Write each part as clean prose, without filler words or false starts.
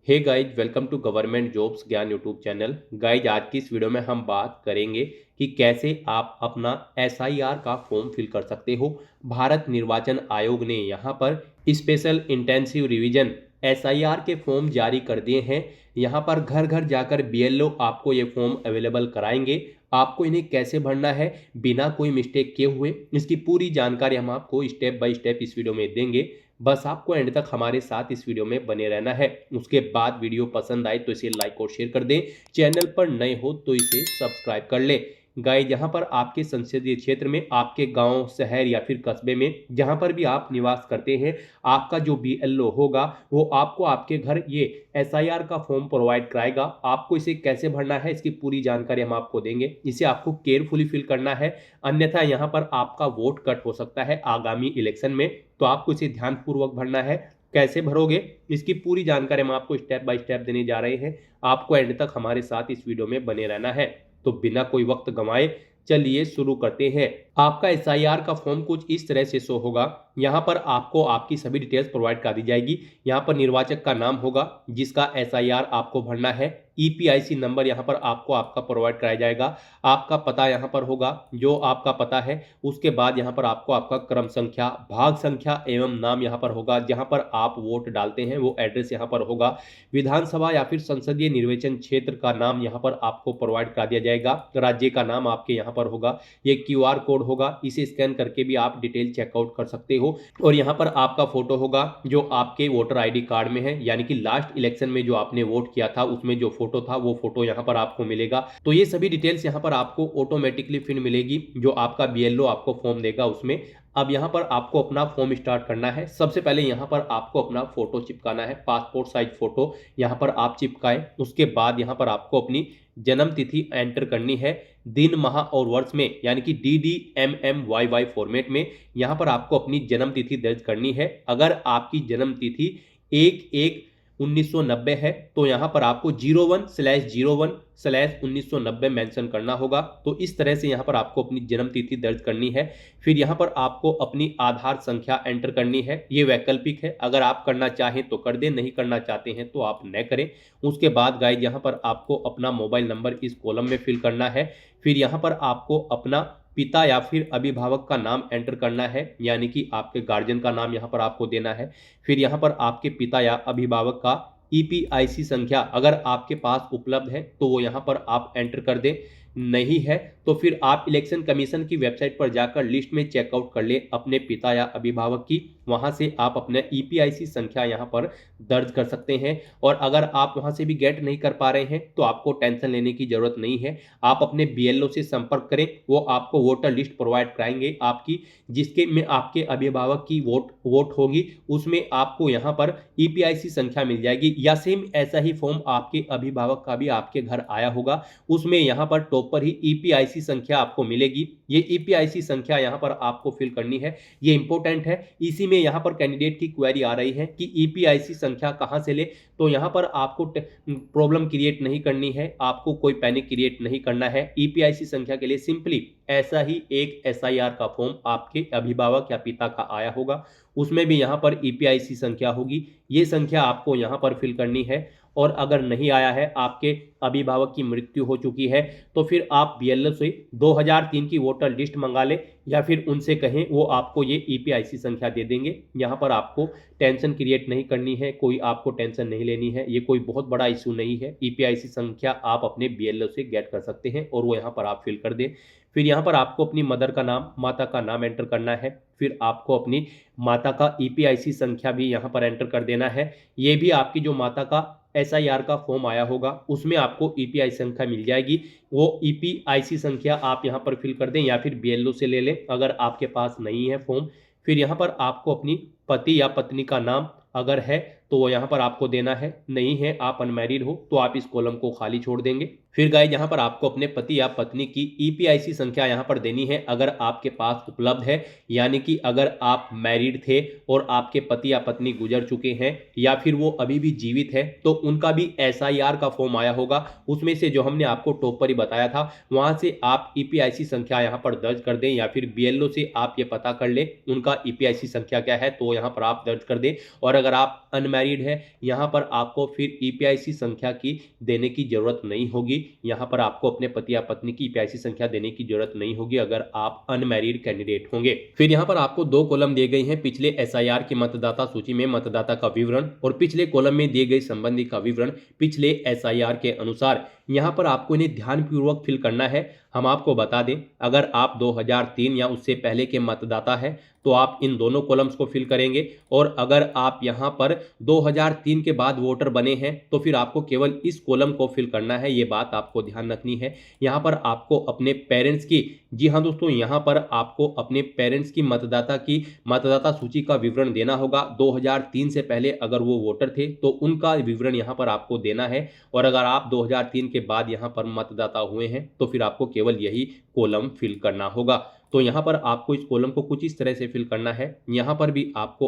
Hey guys, welcome to government jobs Gyan YouTube channel. Guys, आज की इस वीडियो में हम बात करेंगे कि कैसे आप अपना एसआईआर का फॉर्म फिल कर सकते हो। भारत निर्वाचन आयोग ने यहाँ पर स्पेशल इंटेंसिव रिवीजन एसआईआर के फॉर्म जारी कर दिए हैं। यहाँ पर घर घर जाकर बीएलओ आपको ये फॉर्म अवेलेबल कराएंगे। आपको इन्हें कैसे भरना है बिना कोई मिस्टेक किए हुए, इसकी पूरी जानकारी हम आपको स्टेप बाय स्टेप इस वीडियो में देंगे। बस आपको एंड तक हमारे साथ इस वीडियो में बने रहना है। उसके बाद वीडियो पसंद आए तो इसे लाइक और शेयर कर दें। चैनल पर नए हो तो इसे सब्सक्राइब कर लें। गाइस, यहाँ पर आपके संसदीय क्षेत्र में, आपके गांव, शहर या फिर कस्बे में जहां पर भी आप निवास करते हैं, आपका जो बीएलओ होगा वो आपको आपके घर ये एसआईआर का फॉर्म प्रोवाइड कराएगा। आपको इसे कैसे भरना है इसकी पूरी जानकारी हम आपको देंगे। इसे आपको केयरफुली फिल करना है, अन्यथा यहाँ पर आपका वोट कट हो सकता है आगामी इलेक्शन में। तो आपको इसे ध्यानपूर्वक भरना है। कैसे भरोगे इसकी पूरी जानकारी हम आपको स्टेप बाय स्टेप देने जा रहे हैं। आपको एंड तक हमारे साथ इस वीडियो में बने रहना है। तो बिना कोई वक्त गंवाए चलिए शुरू करते हैं। आपका एसआईआर का फॉर्म कुछ इस तरह से शो होगा। यहाँ पर आपको आपकी सभी डिटेल्स प्रोवाइड कर दी जाएगी। यहाँ पर निर्वाचक का नाम होगा जिसका एसआईआर आपको भरना है। ईपीआईसी नंबर यहाँ पर आपको आपका प्रोवाइड कराया जाएगा। आपका पता यहाँ पर होगा, जो आपका पता है। उसके बाद यहाँ पर आपको आपका क्रम संख्या, भाग संख्या एवं नाम यहाँ पर होगा। जहाँ पर आप वोट डालते हैं वो एड्रेस यहाँ पर होगा। विधानसभा या फिर संसदीय निर्वाचन क्षेत्र का नाम यहाँ पर आपको प्रोवाइड करा दिया जाएगा। राज्य का नाम आपके यहाँ पर होगा। ये क्यूआर कोड होगा, इसे स्कैन करके भी आप डिटेल चेकआउट कर सकते हो। और यहाँ पर आपका फोटो होगा जो आपके वोटर आईडी कार्ड में है, यानी कि लास्ट इलेक्शन में जो आपने वोट किया था उसमें जो फोटो था वो फोटो यहाँ पर आपको मिलेगा। तो ये सभी डिटेल्स यहाँ पर आपको ऑटोमेटिकली फिर मिलेगी जो आपका बीएलओ आपको फॉर्म देगा उसमें। अब यहाँ पर आपको अपना फॉर्म स्टार्ट करना है। सबसे पहले यहाँ पर आपको अपना फोटो चिपकाना है, पासपोर्ट साइज फोटो यहाँ पर आप चिपकाएं। उसके बाद यहाँ पर आपको अपनी जन्म तिथि एंटर करनी है, दिन, माह और वर्ष में, यानी कि DDMMYY फॉर्मेट में यहाँ पर आपको अपनी जन्म तिथि दर्ज करनी है। अगर आपकी जन्म तिथि 1/1/1990 है तो यहाँ पर आपको 01/01/1990 मेंशन करना होगा। तो इस तरह से यहाँ पर आपको अपनी जन्म तिथि दर्ज करनी है। फिर यहाँ पर आपको अपनी आधार संख्या एंटर करनी है। ये वैकल्पिक है, अगर आप करना चाहें तो कर दें, नहीं करना चाहते हैं तो आप न करें। उसके बाद गाइस, यहाँ पर आपको अपना मोबाइल नंबर इस कॉलम में फिल करना है। फिर यहाँ पर आपको अपना पिता या फिर अभिभावक का नाम एंटर करना है, यानी कि आपके गार्जियन का नाम यहाँ पर आपको देना है। फिर यहाँ पर आपके पिता या अभिभावक का ईपीआईसी संख्या अगर आपके पास उपलब्ध है तो वो यहाँ पर आप एंटर कर दें। नहीं है तो फिर आप इलेक्शन कमीशन की वेबसाइट पर जाकर लिस्ट में चेकआउट कर ले अपने पिता या अभिभावक की। वहां से आप अपने ईपीआईसी संख्या यहाँ पर दर्ज कर सकते हैं। और अगर आप वहां से भी गेट नहीं कर पा रहे हैं तो आपको टेंशन लेने की जरूरत नहीं है। आप अपने बीएलओ से संपर्क करें, वो आपको वोटर लिस्ट प्रोवाइड कराएंगे आपकी, जिसके में आपके अभिभावक की वोट होगी। उसमें आपको यहाँ पर ईपीआईसी संख्या मिल जाएगी, या सेम ऐसा ही फॉर्म आपके अभिभावक का भी आपके घर आया होगा। उसमें यहाँ पर टॉप पर ही ईपीआईसी संख्या आपको मिलेगी। ये ईपीआईसी संख्या यहाँ पर आपको फिल करनी है, ये इंपॉर्टेंट है। इसी में यहाँ पर कैंडिडेट की क्वेरी आ रही है कि ईपीआईसी संख्या कहाँ से ले। तो यहाँ पर आपको प्रॉब्लम क्रिएट नहीं करनी है, आपको कोई पैनिक क्रिएट नहीं करना है। ईपीआईसी संख्या के लिए सिंपली ऐसा ही एक एसआईआर का फॉर्म आपके अभिभावक या पिता का आया होगा, उसमें भी यहाँ पर ईपीआईसी संख्या होगी। ये संख्या आपको यहाँ पर फिल करनी है। और अगर नहीं आया है, आपके अभिभावक की मृत्यु हो चुकी है, तो फिर आप बीएलओ से 2003 की वोटर लिस्ट मंगा लें, या फिर उनसे कहें वो आपको ये ईपीआईसी संख्या दे देंगे। यहाँ पर आपको टेंशन क्रिएट नहीं करनी है, कोई आपको टेंशन नहीं लेनी है। ये कोई बहुत बड़ा इशू नहीं है। ईपीआईसी संख्या आप अपने बीएलओ से गेट कर सकते हैं और वो यहाँ पर आप फिल कर दें। फिर यहाँ पर आपको अपनी मदर का नाम, माता का नाम एंटर करना है। फिर आपको अपनी माता का ईपीआईसी संख्या भी यहाँ पर एंटर कर देना है। ये भी आपकी जो माता का एसआईआर का फॉर्म आया होगा उसमें आपको ईपीआई संख्या मिल जाएगी। वो ईपीआईसी संख्या आप यहाँ पर फिल कर दें या फिर बीएलओ से ले लें अगर आपके पास नहीं है फॉर्म। फिर यहाँ पर आपको अपनी पति या पत्नी का नाम अगर है तो वो यहाँ पर आपको देना है। नहीं है, आप अनमैरिड हो, तो आप इस कॉलम को खाली छोड़ देंगे। फिर गाइस, यहाँ पर आपको अपने पति या पत्नी की ईपीआईसी संख्या यहाँ पर देनी है अगर आपके पास उपलब्ध है, यानी कि अगर आप मैरिड थे और आपके पति या पत्नी गुजर चुके हैं या फिर वो अभी भी जीवित है तो उनका भी एसआईआर का फॉर्म आया होगा। उसमें से जो हमने आपको टॉप पर ही बताया था वहां से आप ईपीआईसी संख्या यहाँ पर दर्ज कर दें, या फिर बीएलओ से आप ये पता कर लें उनका ईपीआईसी संख्या क्या है तो यहाँ पर आप दर्ज कर दें। और अगर आप अनमैरिड अनमैरिड है, यहाँ पर आपको फिर ईपीआईसी संख्या की देने की जरूरत नहीं होगी। यहाँ पर आपको अपने पति या पत्नी की ईपीआईसी संख्या देने की जरूरत नहीं होगी अगर आप अनमैरिड कैंडिडेट होंगे। फिर यहाँ पर आपको 2 कॉलम दिए गए हैं, पिछले एसआईआर की मतदाता सूची में मतदाता का विवरण और पिछले कॉलम में दिए गए संबंधी का विवरण पिछले एसआईआर के अनुसार। यहाँ पर आपको इन्हें ध्यानपूर्वक फिल करना है। हम आपको बता दें, अगर आप 2003 या उससे पहले के मतदाता हैं तो आप इन दोनों कॉलम्स को फिल करेंगे, और अगर आप यहाँ पर 2003 के बाद वोटर बने हैं तो फिर आपको केवल इस कॉलम को फिल करना है। ये बात आपको ध्यान रखनी है। यहाँ पर आपको अपने पेरेंट्स की, जी हाँ दोस्तों, यहाँ पर आपको अपने पेरेंट्स की मतदाता सूची का विवरण देना होगा। 2003 से पहले अगर वो वोटर थे तो उनका विवरण यहाँ पर आपको देना है, और अगर आप 2003 के बाद यहाँ पर मतदाता हुए हैं तो फिर आपको केवल यही कॉलम फिल करना होगा। तो यहाँ पर आपको इस कॉलम को कुछ इस तरह से फिल करना है। यहाँ पर भी आपको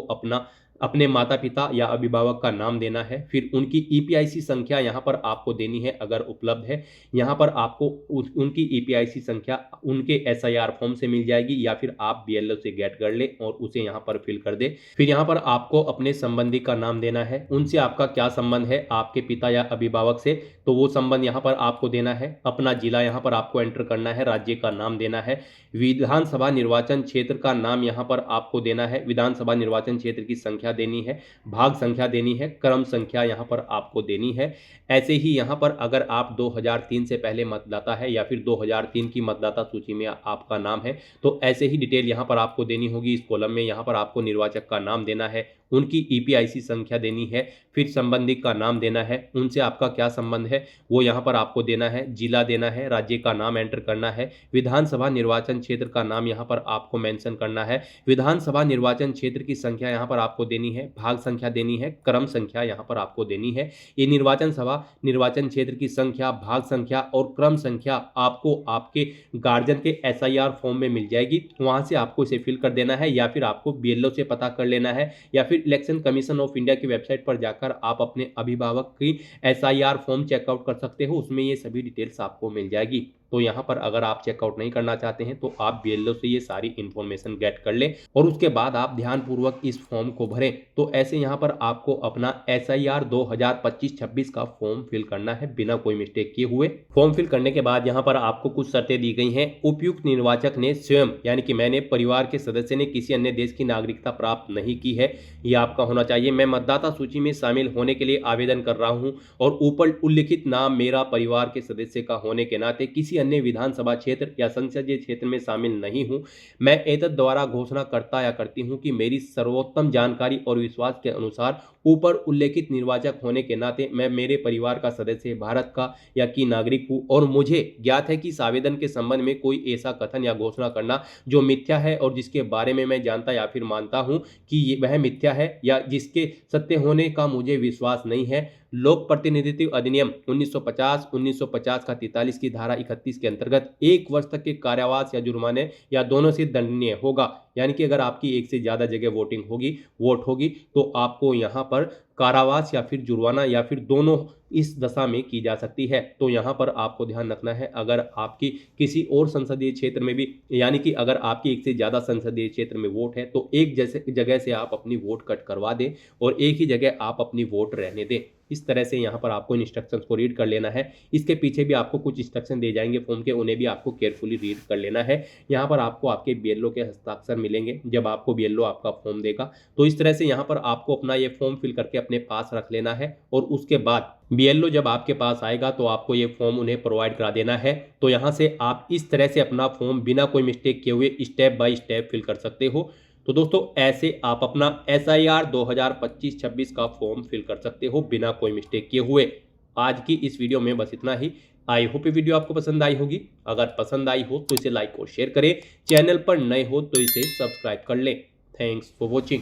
अपने माता पिता या अभिभावक का नाम देना है, फिर उनकी ईपीआईसी संख्या यहाँ पर आपको देनी है अगर उपलब्ध है। यहाँ पर आपको उनकी ईपीआईसी संख्या उनके एसआईआर फॉर्म से मिल जाएगी, या फिर आप बीएलओ से गेट कर ले और उसे यहाँ पर फिल कर दे। फिर यहाँ पर आपको अपने संबंधी का नाम देना है, उनसे आपका क्या संबंध है, आपके पिता या अभिभावक से, तो वो संबंध यहाँ पर आपको देना है। अपना जिला यहाँ पर आपको एंटर करना है, राज्य का नाम देना है, विधानसभा निर्वाचन क्षेत्र का नाम यहाँ पर आपको देना है, विधानसभा निर्वाचन क्षेत्र की संख्या देनी है, भाग संख्या देनी है, क्रम संख्या यहाँ पर आपको देनी है। ऐसे ही यहाँ पर अगर आप 2003 से पहले मतदाता है या फिर 2003 की मतदाता सूची में आपका नाम है तो ऐसे ही डिटेल यहाँ पर आपको देनी होगी। इस कॉलम में यहाँ पर आपको निर्वाचक का नाम देना है, उनकी ईपीआईसी संख्या देनी है, फिर संबंधी का नाम देना है, उनसे आपका क्या संबंध है वो यहाँ पर आपको देना है, जिला देना है, राज्य का नाम एंटर करना है, विधानसभा निर्वाचन क्षेत्र का नाम यहाँ पर आपको मेंशन करना है, विधानसभा निर्वाचन क्षेत्र की संख्या यहाँ पर आपको देनी है, भाग संख्या देनी है, क्रम संख्या यहाँ पर आपको देनी है। ये निर्वाचन क्षेत्र की संख्या, भाग संख्या और क्रम संख्या आपको आपके गार्जियन के एसआईआर फॉर्म में मिल जाएगी, वहां से आपको इसे फिल कर देना है, या फिर आपको बीएलओ से पता कर लेना है, या फिर इलेक्शन कमीशन ऑफ इंडिया की वेबसाइट पर जाकर आप अपने अभिभावक की एसआईआर फॉर्म चेकआउट कर सकते हो, उसमें ये सभी डिटेल्स आपको मिल जाएगी। तो यहाँ पर अगर आप चेकआउट नहीं करना चाहते हैं तो आप बीएलओ से ये सारी इंफॉर्मेशन गेट कर लें और उसके बाद आप ध्यानपूर्वक इस फॉर्म को भरें। तो ऐसे यहाँ पर आपको अपना एसआईआर 2025-26 का फॉर्म फिल करना है बिना कोई मिस्टेक किए हुए। फॉर्म फिल करने के बाद यहाँ पर आपको कुछ शर्तें दी गई हैं। उपयुक्त निर्वाचक ने स्वयं, यानी कि मैंने, परिवार के सदस्य ने किसी अन्य देश की नागरिकता प्राप्त नहीं की है, यह आपका होना चाहिए। मैं मतदाता सूची में शामिल होने के लिए आवेदन कर रहा हूँ और ऊपर उल्लिखित नाम मेरा परिवार के सदस्य का होने के नाते किसी अन्य विधानसभा क्षेत्र या संसदीय क्षेत्र में शामिल नहीं हूं। मैं एतद द्वारा घोषणा करता या करती हूं कि मेरी सर्वोत्तम जानकारी और विश्वास के अनुसार ऊपर उल्लेखित निर्वाचक होने के नाते मैं मेरे परिवार का सदस्य भारत का या की नागरिक हूं, और मुझे ज्ञात है कि इस आवेदन के संबंध में कोई ऐसा कथन या घोषणा करना जो मिथ्या है और जिसके बारे में मैं जानता या फिर मानता हूं कि वह मिथ्या है या जिसके सत्य होने का मुझे विश्वास नहीं है। लोक प्रतिनिधित्व अधिनियम 1950 का 43 की धारा 31 के अंतर्गत 1 वर्ष तक के कारावास या जुर्माने या दोनों से दंडनीय होगा। यानी कि अगर आपकी एक से ज्यादा जगह वोट होगी तो आपको यहाँ पर कारावास या फिर जुर्माना या फिर दोनों इस दशा में की जा सकती है। तो यहाँ पर आपको ध्यान रखना है, अगर आपकी किसी और संसदीय क्षेत्र में भी, यानी कि अगर आपकी एक से ज़्यादा संसदीय क्षेत्र में वोट है तो एक जगह से आप अपनी वोट कट करवा दें और एक ही जगह आप अपनी वोट रहने दें। इस तरह से यहाँ पर आपको इंस्ट्रक्शंस को रीड कर लेना है। इसके पीछे भी आपको कुछ इंस्ट्रक्शन दे जाएंगे फॉर्म के, उन्हें भी आपको केयरफुली रीड कर लेना है। यहाँ पर आपको आपके बीएलओ के हस्ताक्षर मिलेंगे जब आपको बीएलओ आपका फॉर्म देगा। तो इस तरह से यहाँ पर आपको अपना ये फॉर्म फिल करके अपने पास रख लेना है, और उसके बाद बीएलओ जब आपके पास आएगा तो आपको ये फॉर्म उन्हें प्रोवाइड करा देना है। तो यहाँ से आप इस तरह से अपना फॉर्म बिना कोई मिस्टेक किए हुए स्टेप बाय स्टेप फिल कर सकते हो। तो दोस्तों ऐसे आप अपना एसआईआर 2025-26 का फॉर्म फिल कर सकते हो बिना कोई मिस्टेक किए हुए। आज की इस वीडियो में बस इतना ही। आई होप ये वीडियो आपको पसंद आई होगी। अगर पसंद आई हो तो इसे लाइक और शेयर करें, चैनल पर नए हो तो इसे सब्सक्राइब कर लें। Thanks for watching.